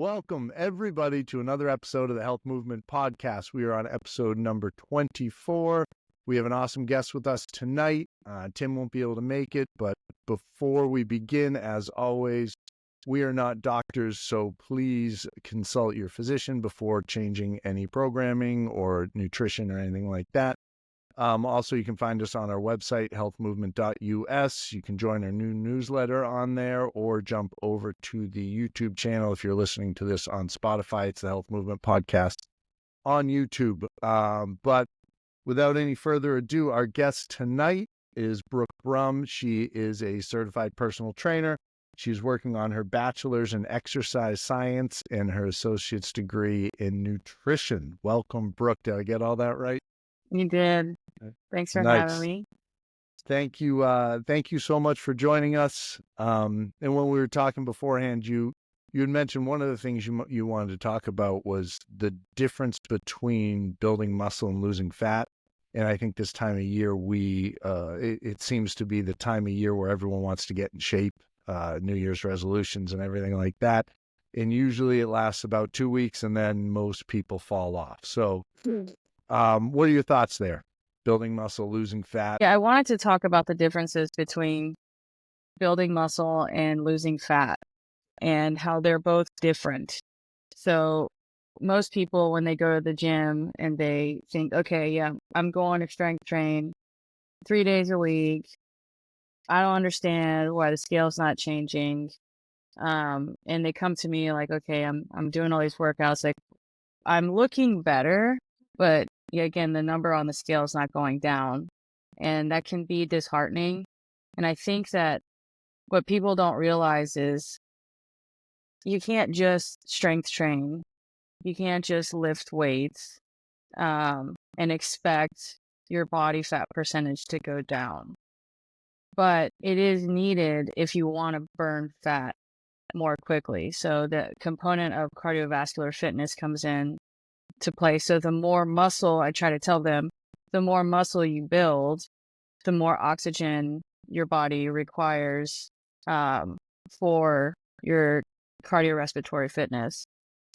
Welcome, everybody, to another episode of the Health Movement Podcast. We are on episode number 24. We have an awesome guest with us tonight. Tim won't be able to make it, but before we begin, as always, we are not doctors, so please consult your physician before changing any programming or nutrition or anything like that. Also, you can find us on our website, healthmovement.us. You can join our new newsletter on there or jump over to the YouTube channel. If you're listening to this on Spotify, it's the Health Movement Podcast on YouTube. But without any further ado, our guest tonight is Brooke Brum. She is a certified personal trainer. She's working on her bachelor's in exercise science and her associate's degree in nutrition. Welcome, Brooke. Did I get all that right? You did. Thanks for having me. Thank you. Thank you so much for joining us. And when we were talking beforehand, you had mentioned one of the things you wanted to talk about was the difference between building muscle and losing fat. And I think this time of year, it seems to be the time of year where everyone wants to get in shape, New Year's resolutions and everything like that. And usually it lasts about 2 weeks and then most people fall off. So what are your thoughts there? Building muscle, losing fat? Yeah, I wanted to talk about the differences between building muscle and losing fat and how they're both different. So most people, when they go to the gym and they think, okay, yeah, I'm going to strength train 3 days a week. I don't understand why the scale's not changing. And they come to me like, okay, I'm doing all these workouts. Like, I'm looking better, but yeah, again, the number on the scale is not going down, and that can be disheartening. And I think that what people don't realize is you can't just strength train. You can't just lift weights and expect your body fat percentage to go down. But it is needed if you want to burn fat more quickly. So the component of cardiovascular fitness comes in to play. So the more muscle, I try to tell them, the more muscle you build, the more oxygen your body requires for your cardiorespiratory fitness.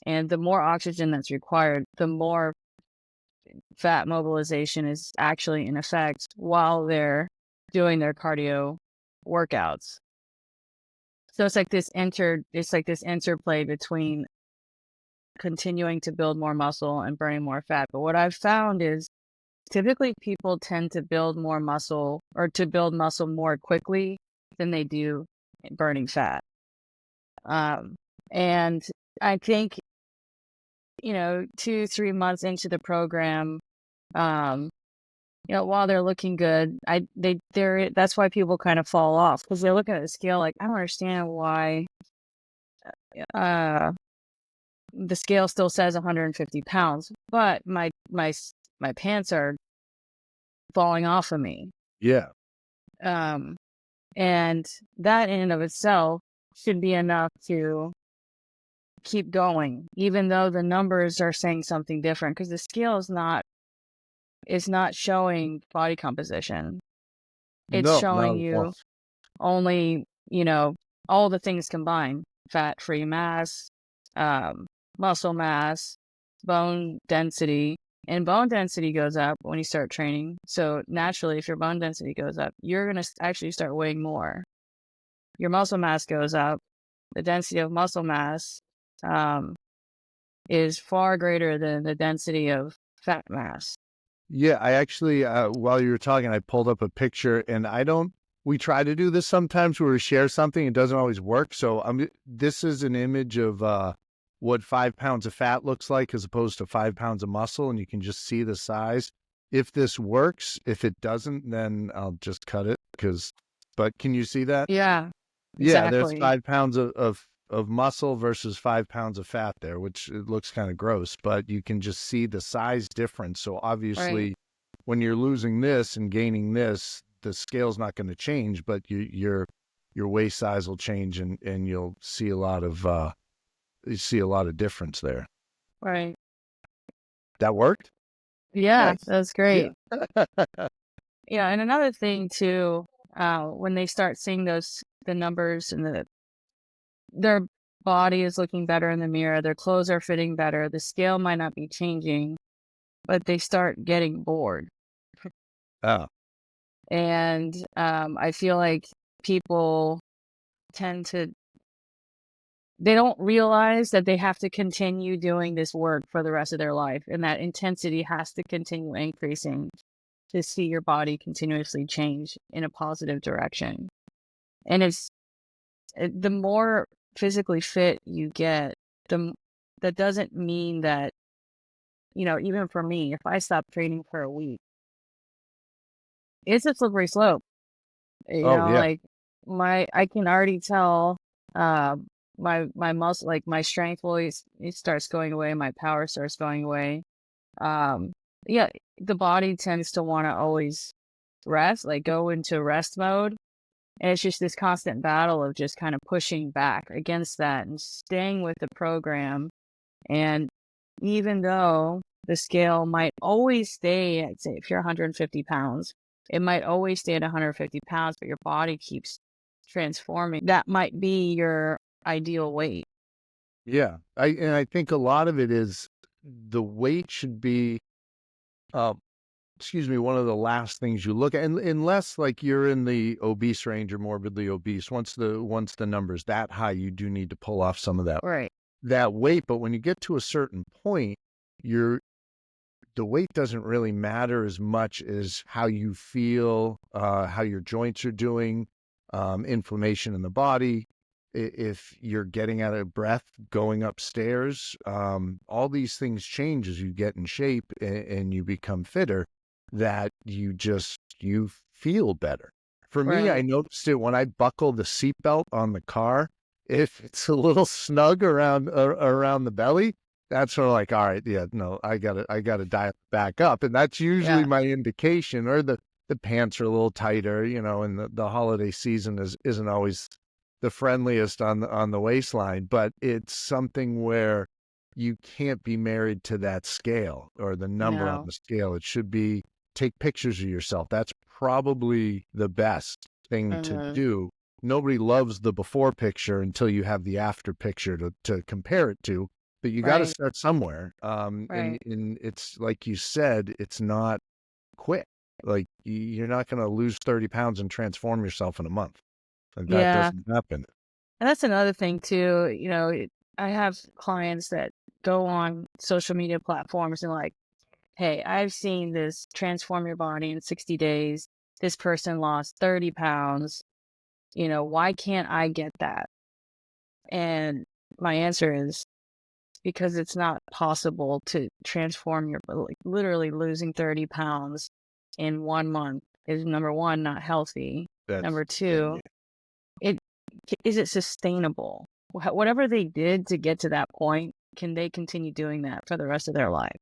And the more oxygen that's required, the more fat mobilization is actually in effect while they're doing their cardio workouts. So it's like this interplay between continuing to build more muscle and burning more fat. But what I've found is typically people tend to build more muscle or to build muscle more quickly than they do burning fat. And I think, 2-3 months into the program, while they're looking good, that's why people kind of fall off, because they're looking at the scale like, I don't understand why the scale still says 150 pounds, but my pants are falling off of me. Yeah. And that in and of itself should be enough to keep going, even though the numbers are saying something different, because the scale is not showing body composition. It's showing you only, all the things combined: fat-free mass, muscle mass, bone density. And bone density goes up when you start training. So naturally, if your bone density goes up, you're going to actually start weighing more. Your muscle mass goes up. The density of muscle mass is far greater than the density of fat mass. Yeah, I actually, while you were talking, I pulled up a picture, and we try to do this sometimes where we share something. It doesn't always work. So this is an image of what 5 pounds of fat looks like as opposed to 5 pounds of muscle, and you can just see the size. If this works, if it doesn't, then I'll just cut it but can you see that? Yeah, exactly. Yeah, there's 5 pounds of muscle versus 5 pounds of fat there, which it looks kind of gross, but you can just see the size difference. So obviously, when you're losing this and gaining this, the scale's not going to change, but your waist size will change, and you'll see a lot of difference there. Right. That worked? Yeah, Nice. that's great. Yeah. Yeah, and another thing too, when they start seeing the numbers and body is looking better in the mirror, their clothes are fitting better, the scale might not be changing, but they start getting bored. Oh, And I feel like people tend to, they don't realize that they have to continue doing this work for the rest of their life. And that intensity has to continue increasing to see your body continuously change in a positive direction. And the more physically fit you get, that doesn't mean that, even for me, if I stop training for a week, it's a slippery slope. oh yeah, Like I can already tell, uh, my muscle, like my strength it starts going away, my power starts going away. Um, yeah, the body tends to want to always rest, like go into rest mode. And it's just this constant battle of just kind of pushing back against that and staying with the program. And even though the scale might always stay at, say, if you're 150 pounds, it might always stay at 150 pounds, but your body keeps transforming. That might be your ideal weight. yeah. I think a lot of it is the weight should be, uh, excuse me, one of the last things you look at, and unless like you're in the obese range or morbidly obese. Once the number's that high, you do need to pull off some of Right. that weight. But when you get to a certain point, you're the weight doesn't really matter as much as how you feel, how your joints are doing, inflammation in the body. If you're getting out of breath going upstairs, all these things change as you get in shape and you become fitter, that you feel better. For me, I Right. noticed it when I buckle the seatbelt on the car. If it's a little snug around the belly, that's sort of like, all right, yeah, no, I gotta dial it back up. And that's usually Yeah. my indication, or the pants are a little tighter, and the holiday season isn't always the friendliest on the waistline, but it's something where you can't be married to that scale or the number on No. the scale. It should be take pictures of yourself. That's probably the best thing to Hmm. do. Nobody loves the before picture until you have the after picture to compare it to, but you got to Right. start somewhere. And, Right. and it's like you said, it's not quick. Like you're not going to lose 30 pounds and transform yourself in a month. Like that Yeah. doesn't happen. And that's another thing too. I have clients that go on social media platforms and like, hey, I've seen this transform your body in 60 days. This person lost 30 pounds. Why can't I get that? And my answer is because it's not possible to transform like literally losing 30 pounds in 1 month is number one, not healthy. That's Number two, yeah. it is it sustainable? Whatever they did to get to that point, can they continue doing that for the rest of their life?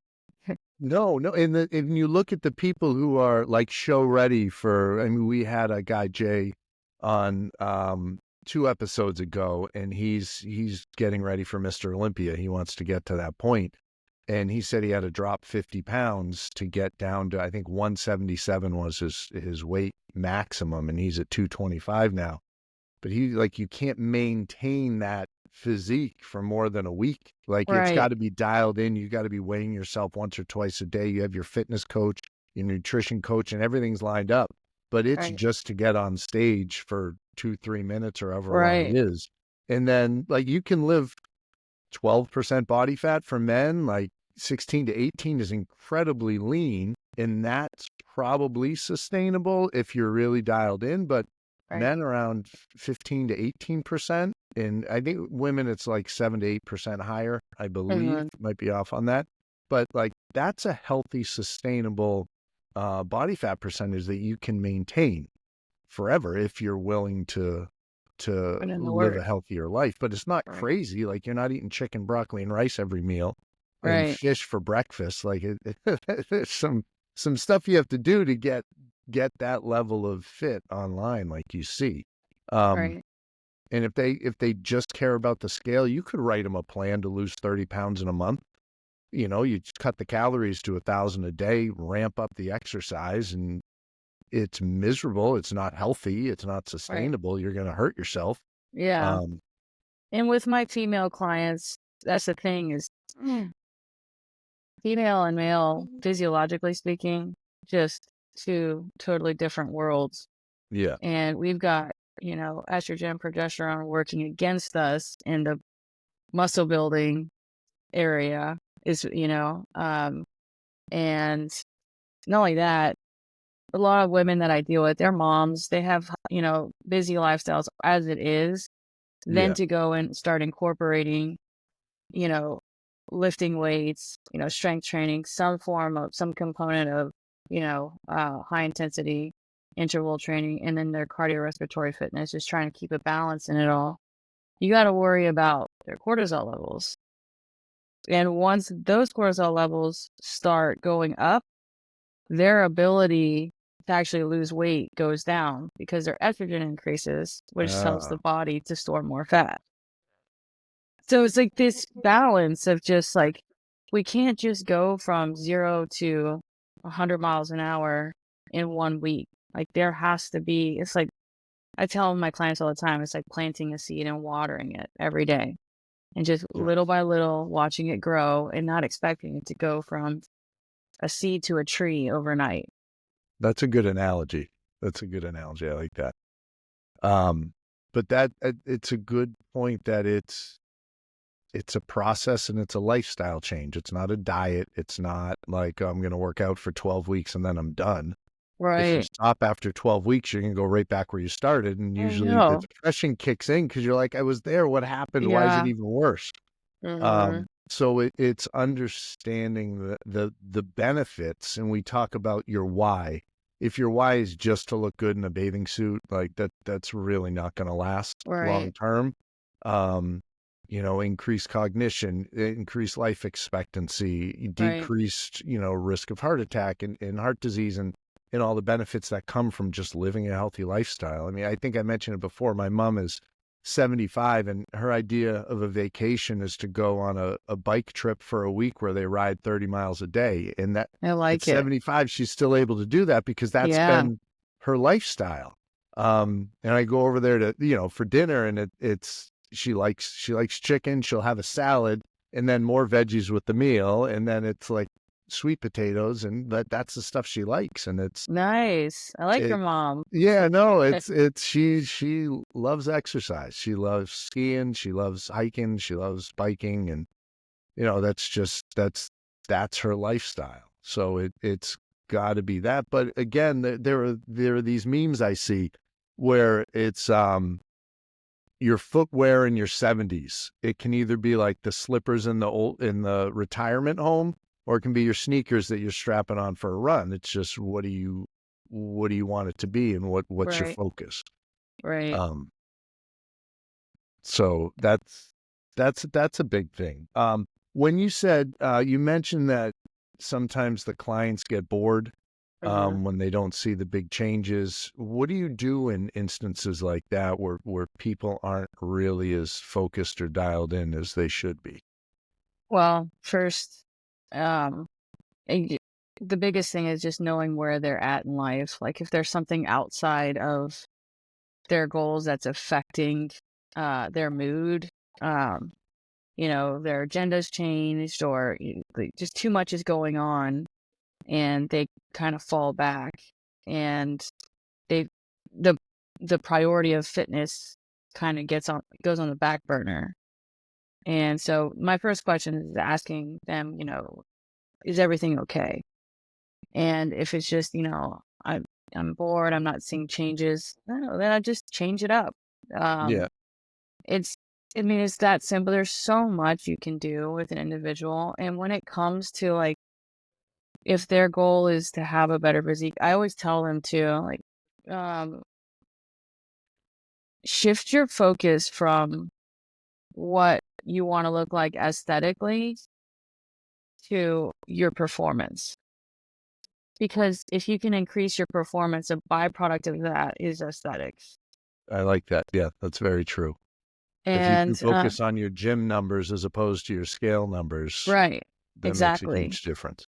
No, no. And you look at the people who are like show ready for, I mean, we had a guy, Jay, on 2 episodes ago, and he's getting ready for Mr. Olympia. He wants to get to that point. And he said he had to drop 50 pounds to get down to, I think 177 was his weight maximum, and he's at 225 now. But you can't maintain that physique for more than a week. Like it's got Right, to be dialed in. You got to be weighing yourself once or twice a day. You have your fitness coach, your nutrition coach, and everything's lined up. But it's right, just to get on stage for 2, 3 minutes or however long it right. is. And then like you can live 12% body fat for men, like 16 to 18 is incredibly lean. And that's probably sustainable if you're really dialed in. But Right. men around 15 to 18%. And I think women, it's like 7 to 8% higher, I believe. Mhm. Might be off on that. But like that's a healthy, sustainable body fat percentage that you can maintain forever if you're willing to Put in the live work. a healthier life. But it's not Right. crazy. Like you're not eating chicken, broccoli, and rice every meal and Right. fish for breakfast. Like there's some stuff you have to do to get that level of fit online, like you see. Um, Right. and if they just care about the scale, you could write them a plan to lose 30 pounds in a month. You just cut the calories to 1,000 a day, ramp up the exercise, and it's miserable. It's not healthy. It's not Right. sustainable. You're going to hurt yourself. Yeah. Um, And with my female clients, that's the thing is female and male, physiologically speaking, just two totally different worlds. Yeah. And we've got, estrogen, progesterone working against us in the muscle building area and not only that, a lot of women that I deal with, they're moms, they have, busy lifestyles as it is. Then Yeah. to go and start incorporating, you know, lifting weights, strength training, some component of, high intensity interval training, and then their cardiorespiratory fitness, just trying to keep a balance in it all. You got to worry about their cortisol levels. And once those cortisol levels start going up, their ability to actually lose weight goes down because their estrogen increases, which tells the body to store more fat. So it's like this balance of just like, we can't just go from 0 to 100 miles an hour in 1 week. Like there has to be, it's like, I tell my clients all the time, it's like planting a seed and watering it every day and just little by little watching it grow and not expecting it to go from a seed to a tree overnight. That's a good analogy. I like that. But it's a good point that it's a process and it's a lifestyle change. It's not a diet. It's not like I'm going to work out for 12 weeks and then I'm done. If you Right. stop after 12 weeks, you're going to go right back where you started. And I usually the know. depression kicks in because you're like, I was there. What happened? Why is it Yeah. even worse? Mhm. So it's understanding the benefits, and we talk about your why. If your why is just to look good in a bathing suit, like that's really not going to last long Right. term. Increased cognition, increased life expectancy, Right. decreased, risk of heart attack and heart disease and all the benefits that come from just living a healthy lifestyle. I mean, I think I mentioned it before. My mom is 75 and her idea of a vacation is to go on a bike trip for a week where they ride 30 miles a day. And that I at like it. 75, she's still able to do that because that's Yeah. been her lifestyle. And I go over there to, for dinner and it's, she likes chicken. She'll have a salad and then more veggies with the meal. And then it's like sweet potatoes and that's the stuff she likes. And Nice. I like your it, mom. yeah, no, it's she loves exercise. She loves skiing, she loves hiking, she loves biking, and that's her lifestyle. So it's got to be that. But again, there are these memes I see where it's your footwear in your 70s. It can either be like the slippers in the retirement home, or it can be your sneakers that you're strapping on for a run. It's just what do you want it to be, and what's your Right. focus? Right. Um, so that's a big thing. When you said you mentioned that sometimes the clients get bored Mhm. when they don't see the big changes. What do you do in instances like that where people aren't really as focused or dialed in as they should be? Well, first, um, and the biggest thing is just knowing where they're at in life. Like if there's something outside of their goals that's affecting their mood, um, their agenda's changed or like, just too much is going on and they kind of fall back and they the the priority of fitness kind of goes on the back burner. And so my first question is asking them, is everything okay? And if it's just, I'm bored, I'm not seeing changes, no, then I just change it up. Yeah, Um, it's, I mean, it's that simple. There's so much you can do with an individual. And when it comes to like, if their goal is to have a better physique, I always tell them to like, um, shift your focus from what you want to look like aesthetically to your performance. Because if you can increase your performance, a byproduct of that is aesthetics. I like that. Yeah, that's very true. If you can And focus on your gym numbers as opposed to your scale numbers, right, that makes a exactly. huge difference.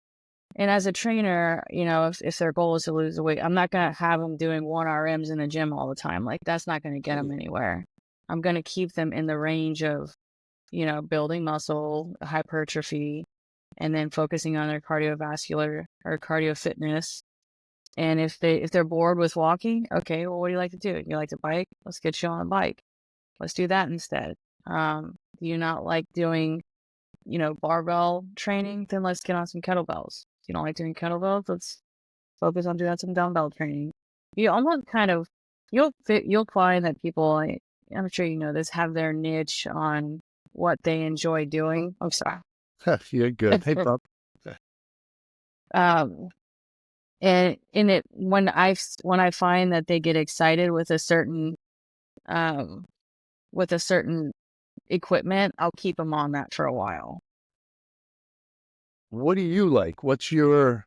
And as a trainer, if their goal is to lose weight, I'm not gonna have them doing 1 RMs in the gym all the time. Like that's not gonna get them anywhere. I'm going to keep them in the range of, building muscle, hypertrophy, and then focusing on their cardiovascular or cardio fitness. And if they're bored with walking, okay, well, what do you like to do? You like to bike? Let's get you on a bike. Let's do that instead. Do you not like doing, barbell training? Then let's get on some kettlebells. If you don't like doing kettlebells, let's focus on doing some dumbbell training. You almost kind of, you'll find that people, I'm sure you know this, have their niche on what they enjoy doing. I'm sorry. You're good. Hey, Bob. And in it, when I find that they get excited with a certain equipment, I'll keep them on that for a while. What do you like? What's your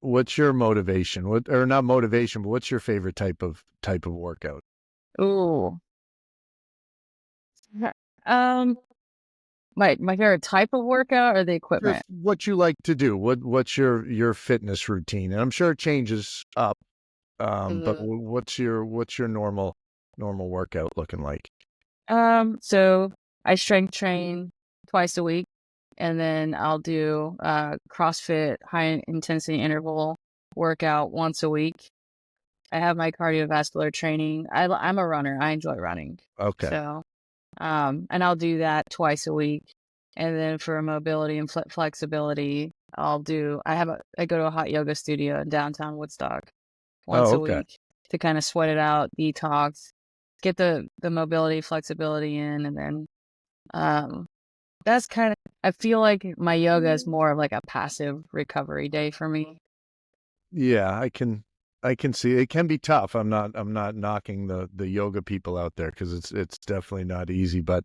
motivation? Or not motivation, but what's your favorite type of workout? Ooh. My favorite type of workout or the equipment? What you like to do? What's your fitness routine? And I'm sure it changes up. But what's your normal workout looking like? So I strength train twice a week, and then I'll do CrossFit high intensity interval workout once a week. I have my cardiovascular training. I'm a runner. I enjoy running. Okay. So, and I'll do that twice a week. And then for mobility and flexibility, I go to a hot yoga studio in downtown Woodstock once a week to kind of sweat it out, detox, get the mobility, flexibility in. And then, that's kind of, I feel like my yoga is more of like a passive recovery day for me. Yeah, I can see it can be tough. I'm not knocking the yoga people out there because it's definitely not easy. But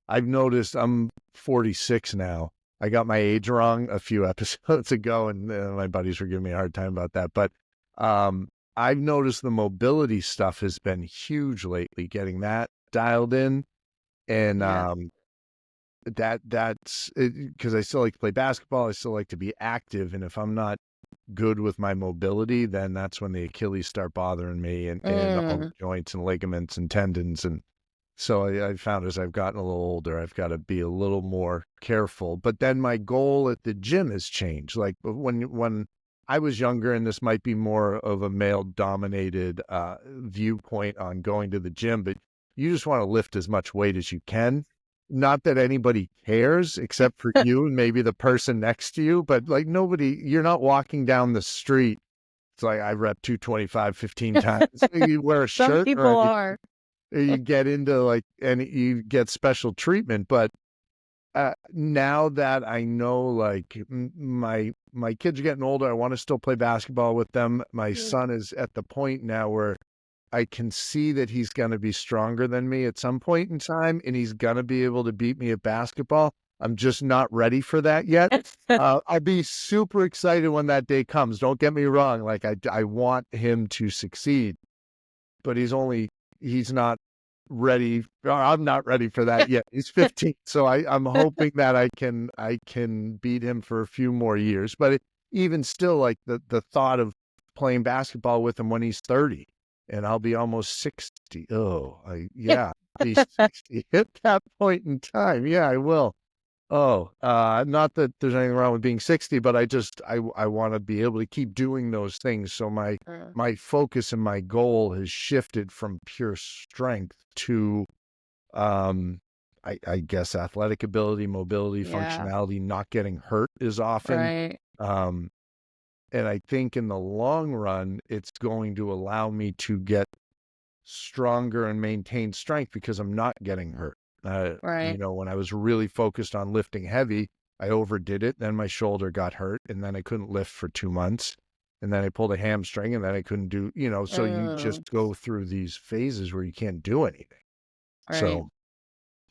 I've noticed I'm 46 now. I got my age wrong a few episodes ago, and my buddies were giving me a hard time about that. But I've noticed the mobility stuff has been huge lately. Getting that dialed in, and that's because I still like to play basketball. I still like to be active, and if I'm not good with my mobility, then that's when the Achilles start bothering me and all the joints and ligaments and tendons. And so I found as I've gotten a little older, I've got to be a little more careful. But then my goal at the gym has changed. Like when I was younger, and this might be more of a male dominated viewpoint on going to the gym, but you just want to lift as much weight as you can. Not that anybody cares except for you and maybe the person next to you, but like you're not walking down the street. It's like I rep 225 15 times. You wear a shirt. Some people are. You get into and you get special treatment. But now that I know, like my kids are getting older, I want to still play basketball with them. My son is at the point now where I can see that he's going to be stronger than me at some point in time, and he's going to be able to beat me at basketball. I'm just not ready for that yet. I'll be super excited when that day comes. Don't get me wrong. Like I want him to succeed, but he's not ready. I'm not ready for that yet. He's 15. So I'm hoping that I can beat him for a few more years. But even still, like the thought of playing basketball with him when he's 30. And I'll be almost 60. Be 60 at that point in time. Yeah, I will. Not that there's anything wrong with being 60, but I want to be able to keep doing those things. So my focus and my goal has shifted from pure strength to, I guess, athletic ability, mobility, functionality, not getting hurt as often. Right. And I think in the long run, it's going to allow me to get stronger and maintain strength because I'm not getting hurt. Right. When I was really focused on lifting heavy, I overdid it. Then my shoulder got hurt, and then I couldn't lift for 2 months. And then I pulled a hamstring, and then I couldn't do, so you just go through these phases where you can't do anything. Right. So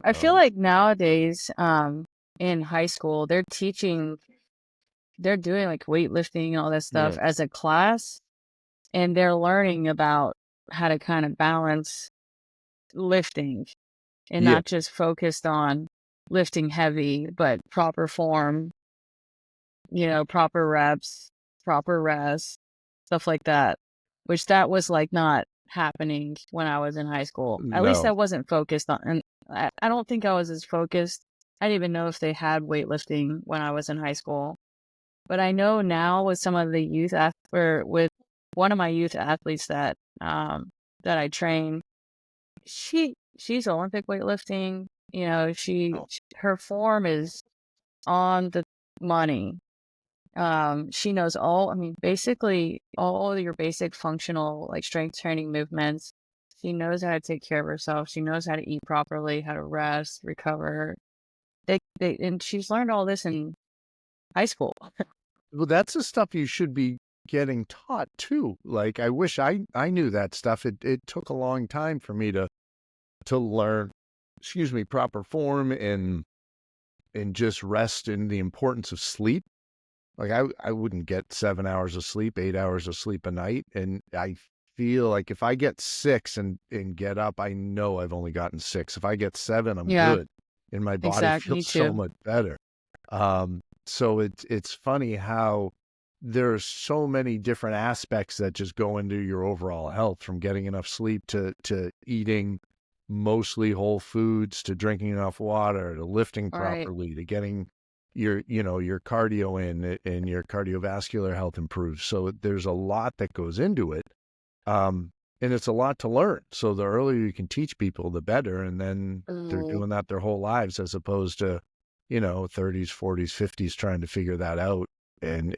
I feel like nowadays, in high school, they're doing like weightlifting and all that stuff as a class, and they're learning about how to kind of balance lifting and not just focused on lifting heavy, but proper form, proper reps, proper rest, stuff like that, which that was like not happening when I was in high school. At least I wasn't focused on, I don't think I was as focused. I didn't even know if they had weightlifting when I was in high school. But I know now with some of the or with one of my youth athletes that I train, she's Olympic weightlifting. You know, Oh. her form is on the money. She knows basically all your basic functional like strength training movements. She knows how to take care of herself. She knows how to eat properly, how to rest, recover. And she's learned all this in high school. Well, that's the stuff you should be getting taught too. Like, I wish I knew that stuff. It took a long time for me to learn, proper form and just rest and the importance of sleep. Like, I wouldn't get 7 hours of sleep, 8 hours of sleep a night. And I feel like if I get 6 and get up, I know I've only gotten 6. If I get 7, I'm Yeah, good. And my body exactly. Me feels so too. much better. So it's funny how there's so many different aspects that just go into your overall health, from getting enough sleep to eating mostly whole foods, to drinking enough water, to lifting All right. properly, to getting your cardio in and your cardiovascular health improves. So there's a lot that goes into it. And it's a lot to learn. So the earlier you can teach people, the better. And then they're Mm, doing that their whole lives, as opposed to, 30s, 40s, 50s trying to figure that out and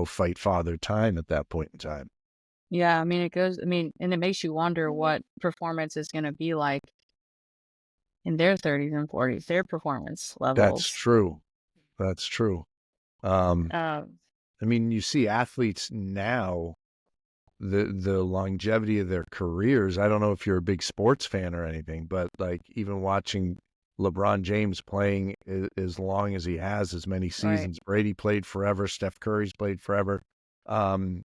fight father time at that point in time. yeah, and it makes you wonder what performance is going to be like in their 30s and 40s, their performance That's levels. true. That's true. Um, Um, I mean, you see athletes now, the longevity of their careers. I don't know if you're a big sports fan or anything, but like even watching LeBron James playing as long as he has, as many right, seasons. Brady played forever. Steph Curry's played forever.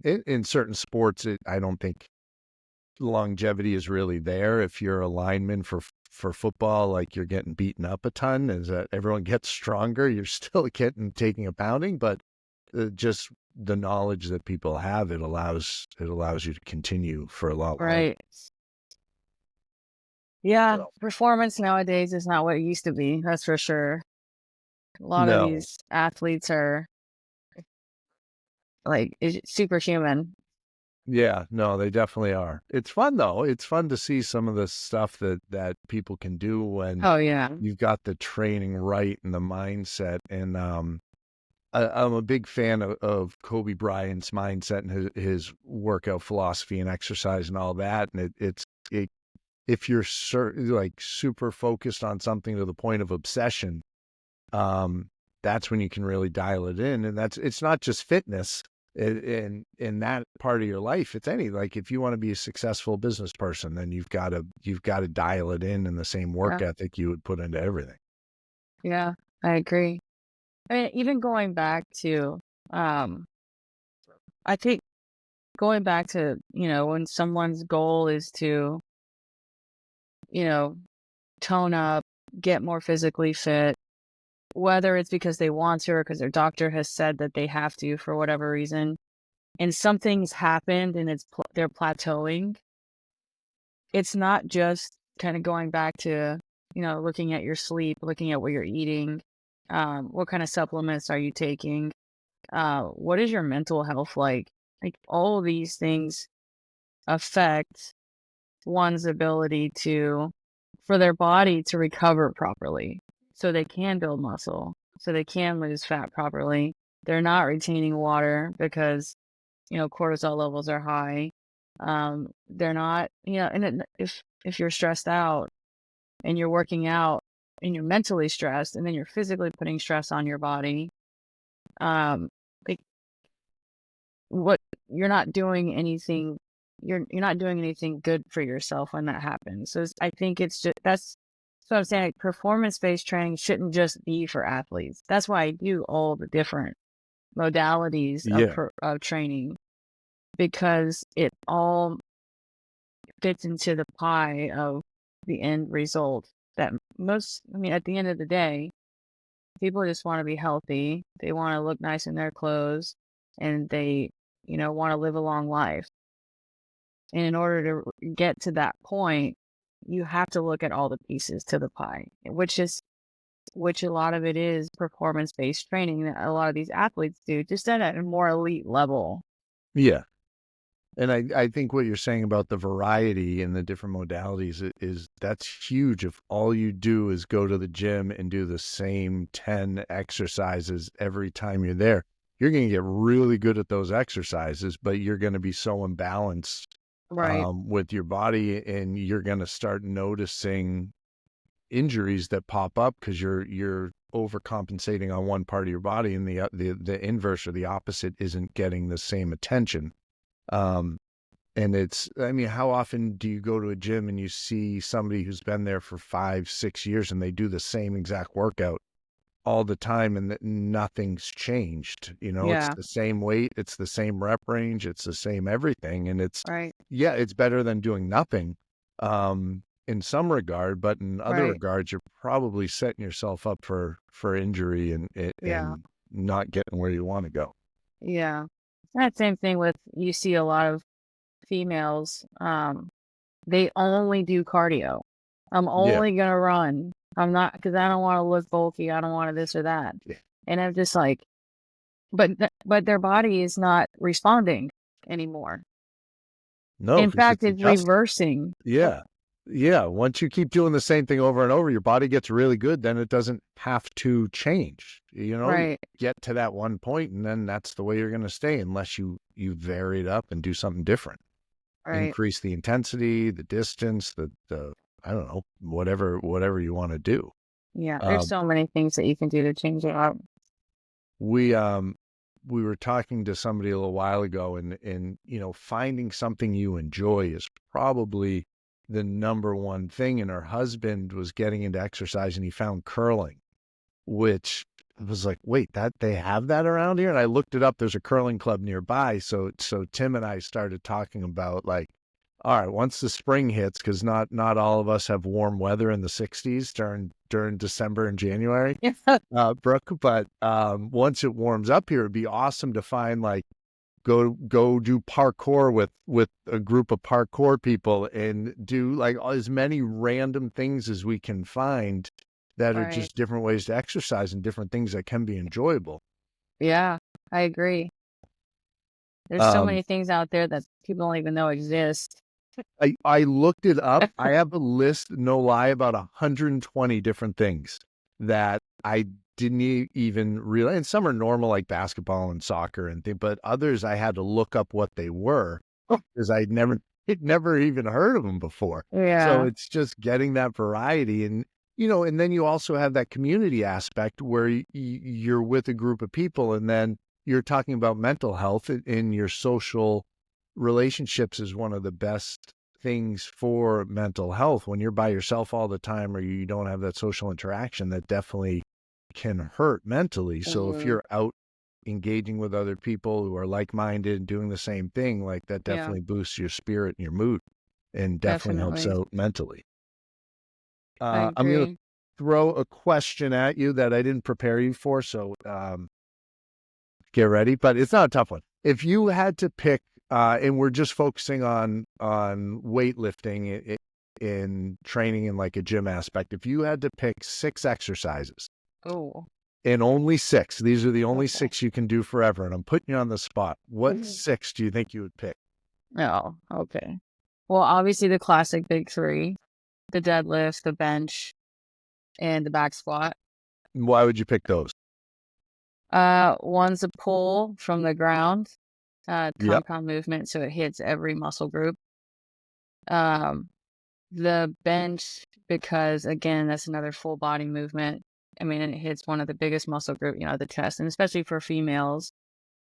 In certain sports, I don't think longevity is really there. If you're a lineman for football, like, you're getting beaten up a ton. As everyone gets stronger, you're still taking a pounding, but just the knowledge that people have, it allows you to continue for a lot longer. right. Yeah, So, performance nowadays is not what it used to be. That's for sure. A lot of no, these athletes are like superhuman. yeah, no, they definitely are. It's fun though. It's fun to see some of the stuff that people can do when Oh yeah, you've got the training right and the mindset. And I'm a big fan of Kobe Bryant's mindset and his workout philosophy and exercise and all that. And if you're like super focused on something to the point of obsession, that's when you can really dial it in. And it's not just fitness in that part of your life. It's like, if you want to be a successful business person, then you've got to dial it in the same work yeah, ethic you would put into everything. yeah. I agree. I mean, even going back to, um, I think going back to when someone's goal is to you know tone up, get more physically fit, whether it's because they want to or because their doctor has said that they have to for whatever reason, and something's happened and they're plateauing. It's not just kind of going back to, looking at your sleep, looking at what you're eating, what kind of supplements are you taking, what is your mental health like? Like all of these things affect one's ability for their body to recover properly so they can build muscle, so they can lose fat properly. They're not retaining water because, cortisol levels are high. They're not, if you're stressed out and you're working out and you're mentally stressed and then you're physically putting stress on your body, um, like what you're not doing anything you're not doing anything good for yourself when that happens. So I think it's just that's what I'm saying. Like, performance-based training shouldn't just be for athletes. That's why I do all the different modalities Yeah. of training, because it all fits into the pie of the end result. At the end of the day, people just want to be healthy. They want to look nice in their clothes, and they, want to live a long life. And in order to get to that point, you have to look at all the pieces to the pie, which a lot of it is performance-based training that a lot of these athletes do, just at a more elite level. Yeah. And I think what you're saying about the variety and the different modalities is that's huge. If all you do is go to the gym and do the same 10 exercises every time you're there, you're going to get really good at those exercises, but you're going to be so imbalanced Right. with your body, and you're going to start noticing injuries that pop up because you're overcompensating on one part of your body, and the inverse or the opposite isn't getting the same attention. And I mean, how often do you go to a gym and you see somebody who's been there for 5, 6 years and they do the same exact workout all the time and that nothing's changed? It's Yeah. the same weight, it's the same rep range, it's the same everything. And Right. it's better than doing nothing, in some regard, but in other Right. regards, you're probably setting yourself up for injury Yeah. and not getting where you want to go. Yeah. That same thing with you see a lot of females, they only do cardio. I'm Yeah. only gonna run. I'm not because I don't want to look bulky. I don't want to this or that. Yeah. And I'm just like, but their body is not responding anymore. No, In because fact, it's it's adjusted. reversing. Yeah. Yeah. Once you keep doing the same thing over and over, your body gets really good. Then it doesn't have to change. You Right. get to that one point, and then that's the way you're going to stay unless you vary it up and do something different. Right. Increase the intensity, the distance, the I don't know, whatever you want to do. Yeah. There's Um, so many things that you can do to change it up. we we were talking to somebody a little while ago, and finding something you enjoy is probably the number one thing. And her husband was getting into exercise, and he found curling, which was like, wait, that they have that around here? And I looked it up. There's a curling club nearby. So Tim and I started talking about, like, all right, once the spring hits, because not all of us have warm weather in the 60s during December and January, Brooke. But once it warms up here, it'd be awesome to find, like, go do parkour with a group of parkour people and do like as many random things as we can find that are Right. just different ways to exercise and different things that can be enjoyable. Yeah. I agree. There's so Um, many things out there that people don't even know exist. I looked it up. I have a list, no lie, about 120 different things that I didn't even realize. And some are normal, like basketball and soccer and things, but others I had to look up what they were because I'd never even heard of them before. So Yeah. it's just getting that variety. And then you also have that community aspect where you're with a group of people, and then you're talking about mental health in your social relationships is one of the best things for mental health. When you're by yourself all the time or you don't have that social interaction, that definitely can hurt mentally. So if Hmm. you're out engaging with other people who are like-minded and doing the same thing, like, that Yeah. definitely boosts your spirit and your mood and definitely helps Definitely. out mentally. I I'm going to agree. throw a question at you that I didn't prepare you for. So get ready, but it's not a tough one. If you had to pick, and we're just focusing on weightlifting in training in like a gym aspect, if you had to pick 6 exercises Oh. and only 6, these are the only Okay. 6 you can do forever, and I'm putting you on the spot, what 6 do you think you would pick? Oh, okay. Well, obviously the classic big three, the deadlift, the bench, and the back squat. Why would you pick those? One's a pull from the ground, Yep. compound movement, so it hits every muscle group. Um, the bench, because again, that's another full body movement. I mean, it hits one of the biggest muscle group, the chest, and especially for females,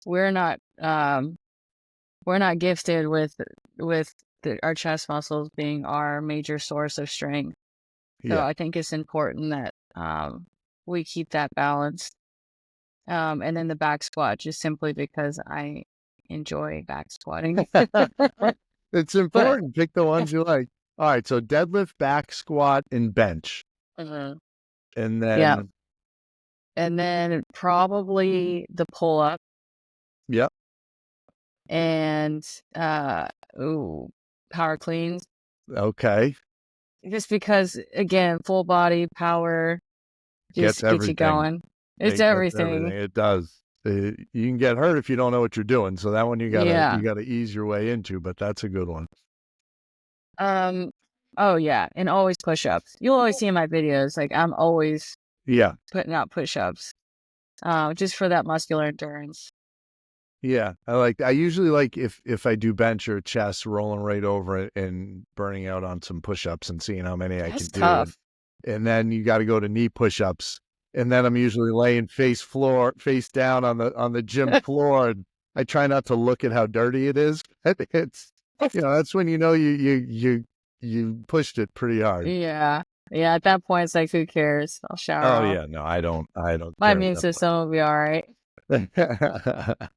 we're not, we're not gifted with our chest muscles being our major source of strength. So Yeah. I think it's important that we keep that balance. And then the back squat, just simply because I enjoy back squatting. It's But important. Pick the ones you like. All right. So deadlift, back squat, and bench. Mhm. And Yeah, then, and then probably the pull up yep. and ooh, power cleans. Okay. Just because, again, full body power Gets just gets you everything. going. It's It gets everything. everything. It does. You can get hurt if you don't know what you're doing. So that one you Yeah. gotta ease your way into, but that's a good one. Oh yeah, and always push-ups. You'll always see in my videos, like I'm always Yeah. putting out push-ups, just for that muscular endurance. Yeah. I usually like if I do bench or chest, rolling right over it and burning out on some push-ups and seeing how many I can That's do. tough. And then you got to go to knee push-ups. And then I'm usually laying face down on the gym floor. And I try not to look at how dirty it is. It's that's when you pushed it pretty hard. Yeah. Yeah, at that point, it's like, who cares? I'll shower Oh off. yeah, no, I don't My care immune at system will be all right. that point.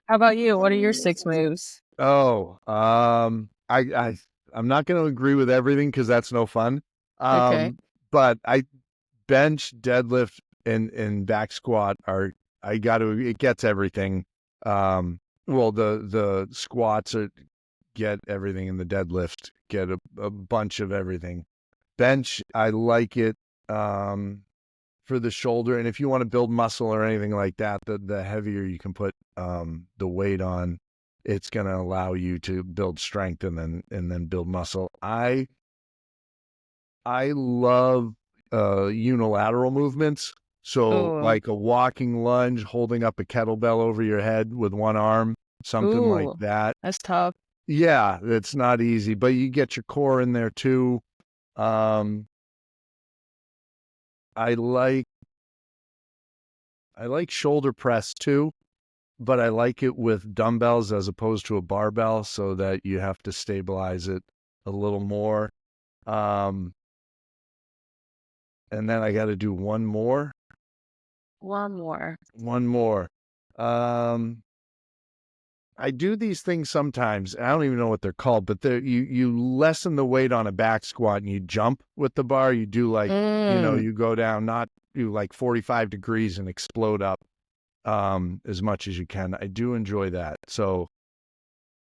How about you? What are your 6 moves? Oh, I'm not going to agree with everything because that's no fun. Okay. But I bench, deadlift, and back squat it gets everything. Well, the squats get everything, and the deadlift get a bunch of everything. Bench, I like it for the shoulder, and if you want to build muscle or anything like that, the heavier you can put the weight on, it's going to allow you to build strength and then build muscle. I love unilateral movements. So Ooh. like a walking lunge, holding up a kettlebell over your head with one arm, something like Ooh. that. That's tough. Yeah, it's not easy, but you get your core in there too. Um, I like I like shoulder press too, but I like it with dumbbells as opposed to a barbell so that you have to stabilize it a little more. Um, and then I got to do one more. One more. One more. Um, I do these things sometimes. I don't even know what they're called, but you lessen the weight on a back squat and you jump with the bar. You do Mm. you go down, not you like 45 degrees and explode up as much as you can. I do enjoy that. So,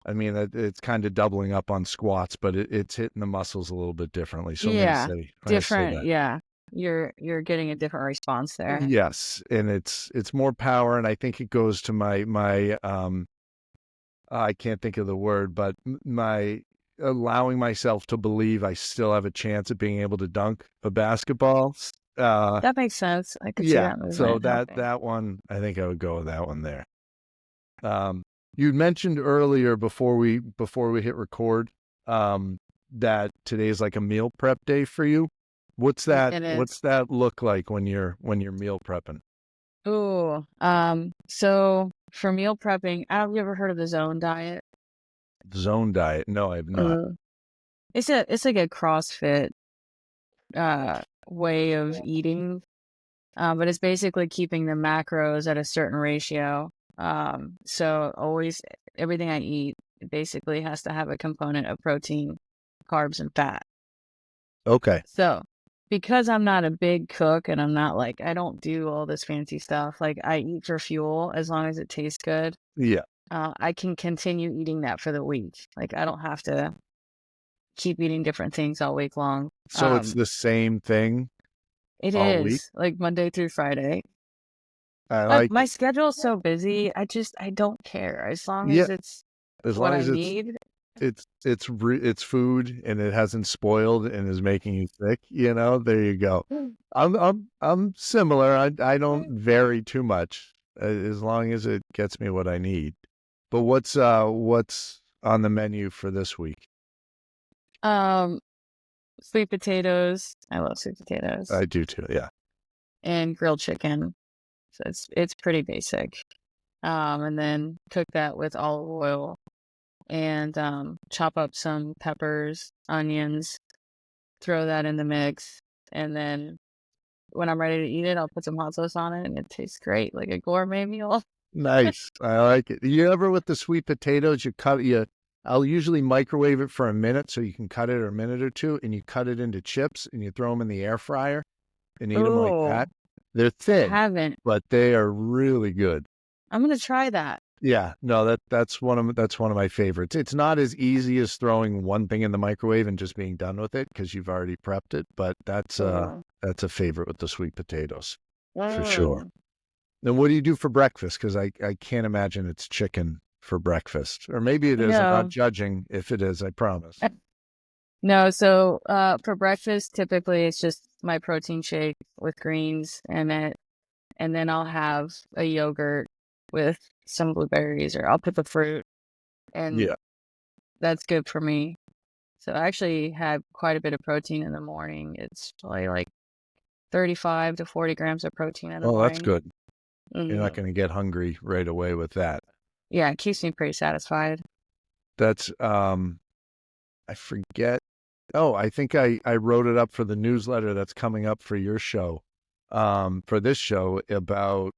I mean, it's kind of doubling up on squats, but it's hitting the muscles a little bit differently. So Yeah. I'm gonna say Different. that. Yeah. You're getting a different response there. Yes, and it's more power, and I think it goes to my I can't think of the word, but my allowing myself to believe I still have a chance at being able to dunk a basketball. Uh, That makes sense. I could see yeah, that so movement that happening. that one, I think I would go with that one there. You mentioned earlier before we hit record, that today's like a meal prep day for you. What's that? It What's is. that look like when you're meal prepping? Ooh. So for meal prepping, have you ever heard of the zone diet? Zone diet? No, I've not. Uh, it's like a CrossFit way of eating. But it's basically keeping the macros at a certain ratio. So always everything I eat basically has to have a component of protein, carbs, and fat. Okay. So because I'm not a big cook and I'm not like, I don't do all this fancy stuff, like I eat for fuel as long as it tastes good. Yeah. I can continue eating that for the week. Like I don't have to keep eating different things all week long. So it's the same thing It all week. is like Monday through Friday. I like My it. schedule's so busy, I don't care as long Yeah, as it's as what long I as need. it's food and it hasn't spoiled and is making you sick, there you go. I'm similar. I don't vary too much as long as it gets me what I need. But what's on the menu for this week? Um, Sweet potatoes. I love sweet potatoes I do too. Yeah. and grilled chicken. So it's pretty basic. And then cook that with olive oil and chop up some peppers, onions, throw that in the mix, and then when I'm ready to eat it, I'll put some hot sauce on it, and it tastes great, like a gourmet meal. Nice. I like it. You ever with the sweet potatoes, I'll usually microwave it for a minute so you can cut it or a minute or two, and you cut it into chips and you throw them in the air fryer and eat them like Oh, that. They're I thin, haven't. but they are really good. I'm gonna try that. Yeah, no, that's one of my favorites. It's not as easy as throwing one thing in the microwave and just being done with it because you've already prepped it, but Mm. that's a favorite with the sweet potatoes for sure. Mm. Then what do you do for breakfast? Because I can't imagine it's chicken for breakfast. Or maybe it is. I'm not No. judging if it is, I promise. No, so for breakfast, typically it's just my protein shake with greens and then I'll have a yogurt with some blueberries or I'll put the fruit and Yeah. that's good for me. So I actually have quite a bit of protein in the morning. It's probably like 35 to 40 grams of protein in the Oh, that's morning. good. You're not Hmm. going to get hungry right away with that. Yeah, it keeps me pretty satisfied. That's I forget. Oh, I think I wrote it up for the newsletter that's coming up for your show. For this show about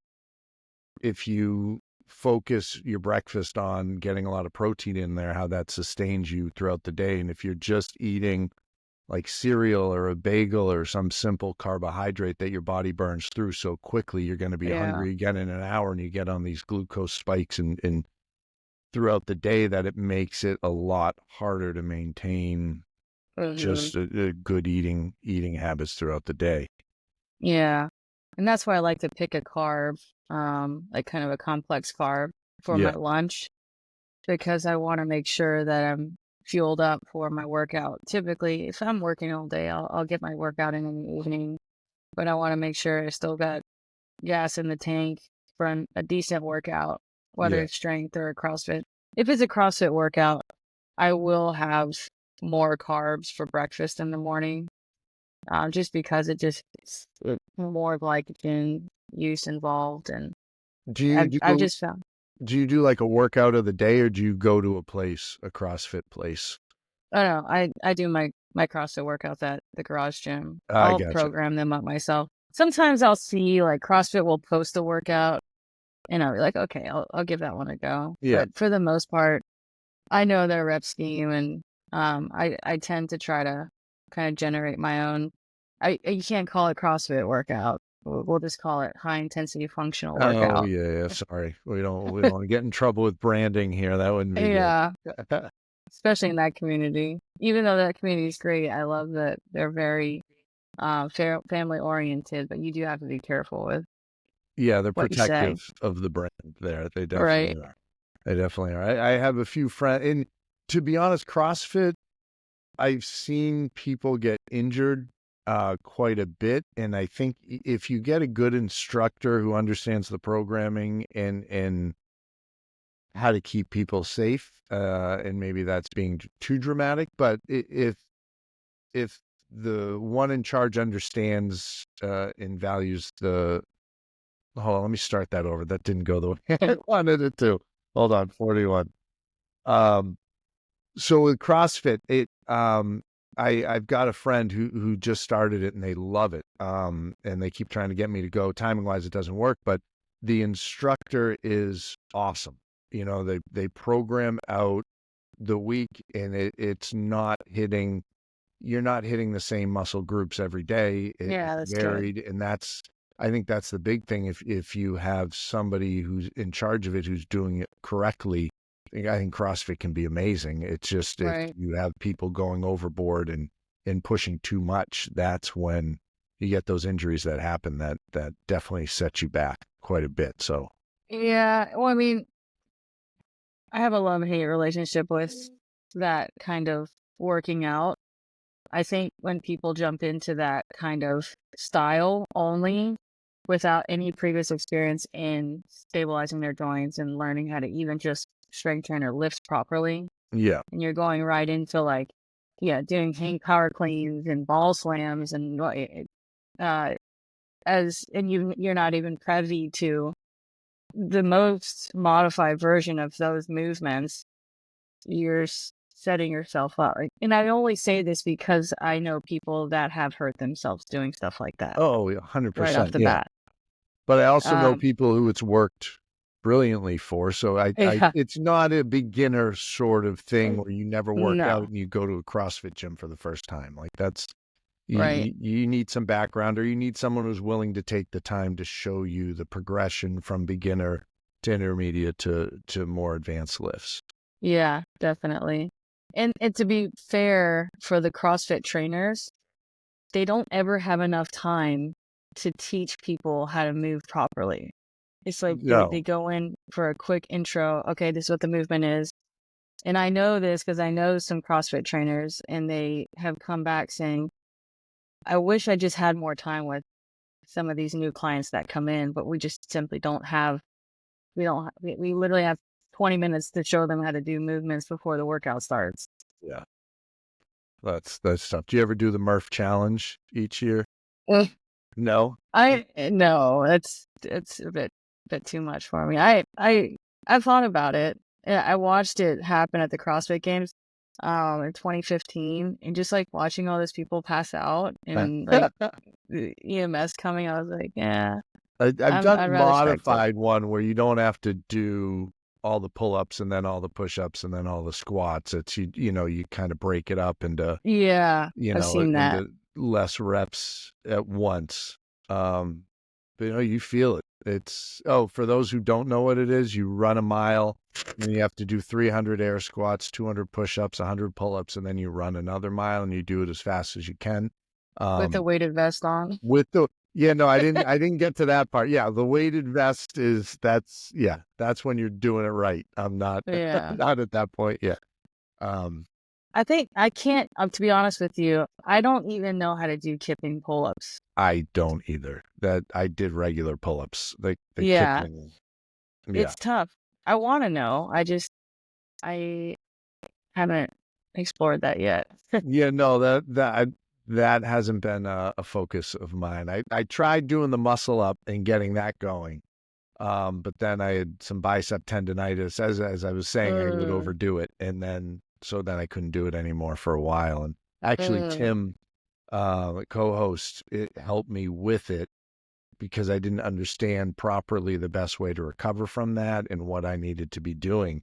if you focus your breakfast on getting a lot of protein in there, how that sustains you throughout the day. And if you're just eating like cereal or a bagel or some simple carbohydrate that your body burns through so quickly, you're going to be Yeah. hungry again in an hour and you get on these glucose spikes and throughout the day that it makes it a lot harder to maintain Hmm. just a good eating habits throughout the day. Yeah. And that's why I like to pick a carb, like kind of a complex carb for my Yeah. lunch because I want to make sure that I'm fueled up for my workout. Typically, if I'm working all day, I'll get my workout in the evening, but I want to make sure I still got gas in the tank for a decent workout, whether Yeah. it's strength or a CrossFit. If it's a CrossFit workout, I will have more carbs for breakfast in the morning, just because it's more glycogen use involved, and Do you I've do just found. do you do like a workout of the day or do you go to a place, a CrossFit place? Oh no, I do my CrossFit workouts at the garage gym. I I'll gotcha. program them up myself. Sometimes I'll see like CrossFit will post a workout, and I'll be like, okay, I'll give that one a go. Yeah. But for the most part, I know their rep scheme, and I tend to try to kind of generate my own. You can't call it CrossFit workout. We'll just call it high intensity functional Oh workout. yeah, yeah. Sorry. We don't want to get in trouble with branding here. That wouldn't be good. Yeah, especially in that community. Even though that community is great, I love that they're very family oriented, but you do have to be careful with Yeah, they're what you say. protective of the brand there. They Right. definitely are. They definitely are. I have a few friends, and to be honest, CrossFit, I've seen people get injured quite a bit, and I think if you get a good instructor who understands the programming and how to keep people safe, and maybe that's being too dramatic, but if the one in charge understands and values the hold on, let me start that over. That didn't go the way I wanted it to. Hold on, 41. Um, so with CrossFit, I've got a friend who just started it and they love it. And they keep trying to get me to go. Timing wise, it doesn't work, but the instructor is awesome. You know, they program out the week and it's not hitting you're not hitting the same muscle groups every day. Yeah, It's that's good. varied, and I think that's the big thing. If you have somebody who's in charge of it who's doing it correctly, I think CrossFit can be amazing. It's just if Right. you have people going overboard and pushing too much, that's when you get those injuries that happen. That definitely sets you back quite a bit. So Yeah. Well, I mean, I have a love-hate relationship with that kind of working out. I think when people jump into that kind of style only without any previous experience in stabilizing their joints and learning how to even just strength train or lift properly, yeah, and you're going right into like, yeah, doing hang power cleans and ball slams and uh, you're not even privy to the most modified version of those movements, you're setting yourself up. And I only say this because I know people that have hurt themselves doing stuff like that oh, yeah, right off 100%, the yeah. bat. But I also know Um, people who it's worked brilliantly for. So yeah, it's not a beginner sort of thing where you never work out no, and you go to a CrossFit gym for the first time. Like that's right. you need some background or you need someone who's willing to take the time to show you the progression from beginner to intermediate to more advanced lifts. Yeah, definitely. And to be fair for the CrossFit trainers, they don't ever have enough time to teach people how to move properly. It's like they No. go in for a quick intro. Okay, this is what the movement is. And I know this because I know some CrossFit trainers, and they have come back saying, I wish I just had more time with some of these new clients that come in, but we just simply don't have, we literally have 20 minutes to show them how to do movements before the workout starts. Yeah. That's tough. Do you ever do the Murph challenge each year? Eh, No. no, it's a bit too much for me. I've thought about it. Yeah, I watched it happen at the CrossFit Games in 2015, and just like watching all those people pass out and like the EMS coming, I was like, yeah, I've done I'd a rather spectate. modified one where you don't have to do all the pull-ups and then all the push-ups and then all the squats. It's you kind of break it up into Yeah, I've seen that. into less reps at once. But you feel it. It's for those who don't know what it is, you run a mile and you have to do 300 air squats, 200 push-ups, 100 pull-ups, and then you run another mile and you do it as fast as you can. With the weighted vest on. I didn't get to that part. Yeah, the weighted vest that's when you're doing it right. I'm not Yeah. not at that point yet. I think I can't, to be honest with you, I don't even know how to do kipping pull-ups. I don't either. That I did regular pull-ups. The Yeah, kicking. Yeah. it's tough. I want to know. I haven't explored that yet. Yeah, no, that hasn't been a focus of mine. I tried doing the muscle up and getting that going. But then I had some bicep tendonitis. As I was saying, I would overdo it, and then I couldn't do it anymore for a while. And actually, Tim, co-host, it helped me with it because I didn't understand properly the best way to recover from that and what I needed to be doing.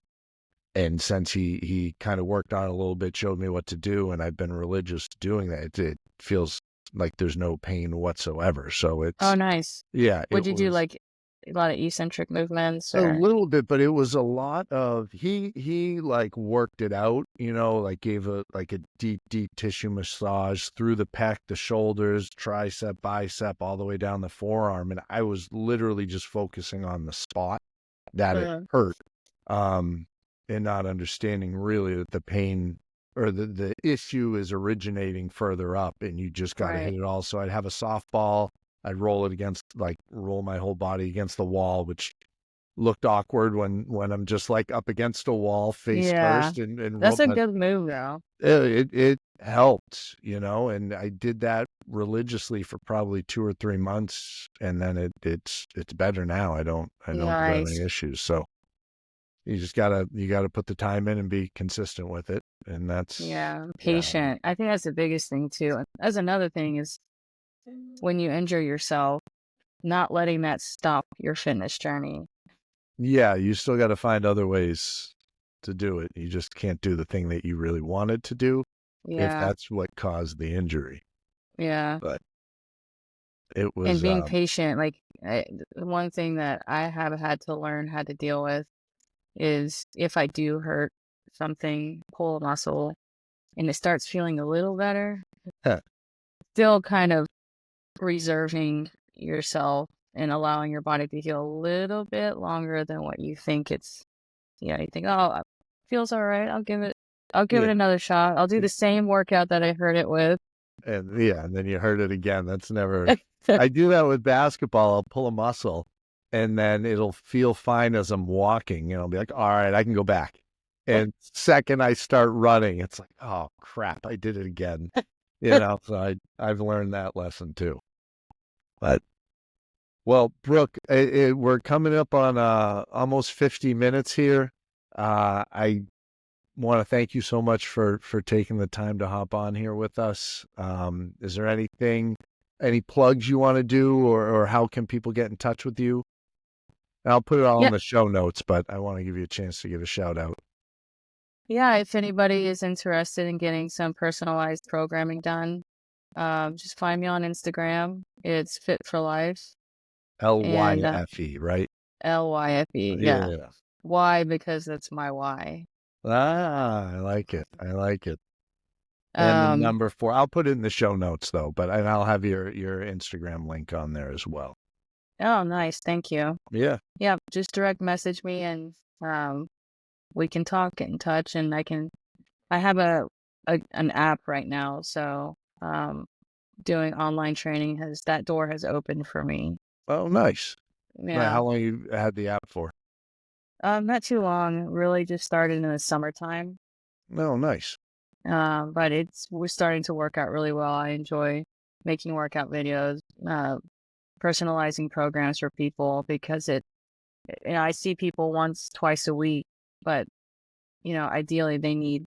And since he kind of worked on it a little bit, showed me what to do, and I've been religious to doing that, it feels like there's no pain whatsoever. So it's nice. yeah. Would you do like a lot of eccentric movements? A Or? little bit, but it was a lot of he like worked it out, like gave a deep tissue massage through the pec, the shoulders, tricep, bicep, all the way down the forearm, and I was literally just focusing on the spot that it hurt, and not understanding really that the pain or the issue is originating further up, and you just got to hit it all. So I'd have a softball. I'd roll my whole body against the wall, which looked awkward when I'm just like up against a wall face first. And that's a good move though. It helped, and I did that religiously for probably 2 or 3 months. And then it's better now. I don't have any issues. So you just gotta put the time in and be consistent with it. And that's patient. I think that's the biggest thing too. That's another thing is when you injure yourself, not letting that stop your fitness journey. Yeah, you still got to find other ways to do it. You just can't do the thing that you really wanted to do if that's what caused the injury. Yeah. But it was... And being patient, like one thing that I have had to learn how to deal with is if I do hurt something, pull a muscle, and it starts feeling a little better, still kind of reserving yourself and allowing your body to heal a little bit longer than what you think it's. You think, oh, it feels all right. I'll give it another shot. I'll do the same workout that I hurt it with. And then you hurt it again. That's never... I do that with basketball. I'll pull a muscle and then it'll feel fine as I'm walking. I'll be like, all right, I can go back. And second I start running, it's like, oh crap, I did it again. So I've learned that lesson too. But, well, Brooke, we're coming up on almost 50 minutes here. I want to thank you so much for taking the time to hop on here with us. Is there any plugs you want to do, or how can people get in touch with you? And I'll put it all in the show notes, but I want to give you a chance to give a shout out. Yeah, if anybody is interested in getting some personalized programming done, just find me on Instagram. It's Fit for Life. LYFE, right? LYFE. Yeah. Yeah. Why? Because that's my why. I like it. I like it. And the Um, number 4, I'll put it in the show notes though, and I'll have your Instagram link on there as well. oh, nice. Thank you. Yeah. Yeah. Just direct message me and we can talk, get in touch, and I have an app right now. So doing online training that door has opened for me. Oh, nice. Now, Yeah. how long you had the app for? Not too long. Really just started in the summertime. Oh, nice. But we're starting to work out really well. I enjoy making workout videos, personalizing programs for people because I see people once, twice a week, but ideally they need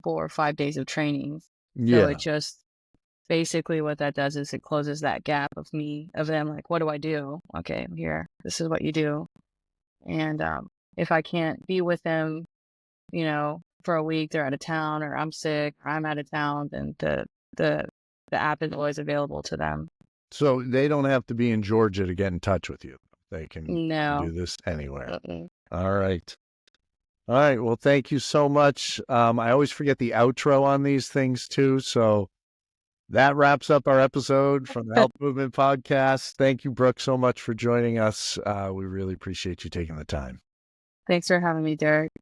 4 or 5 days of training. So it Yeah. just basically what that does is it closes that gap of them like, what do I do? Okay, I'm here. This is what you do. And if I can't be with them, for a week, they're out of town, or I'm sick, or I'm out of town, then the app is always available to them. So they don't have to be in Georgia to get in touch with you. They can do No. this anywhere. Mm-mm. All right. All right. Well, thank you so much. I always forget the outro on these things too. So that wraps up our episode from the Health Movement Podcast. Thank you, Brooke, so much for joining us. We really appreciate you taking the time. Thanks for having me, Derek.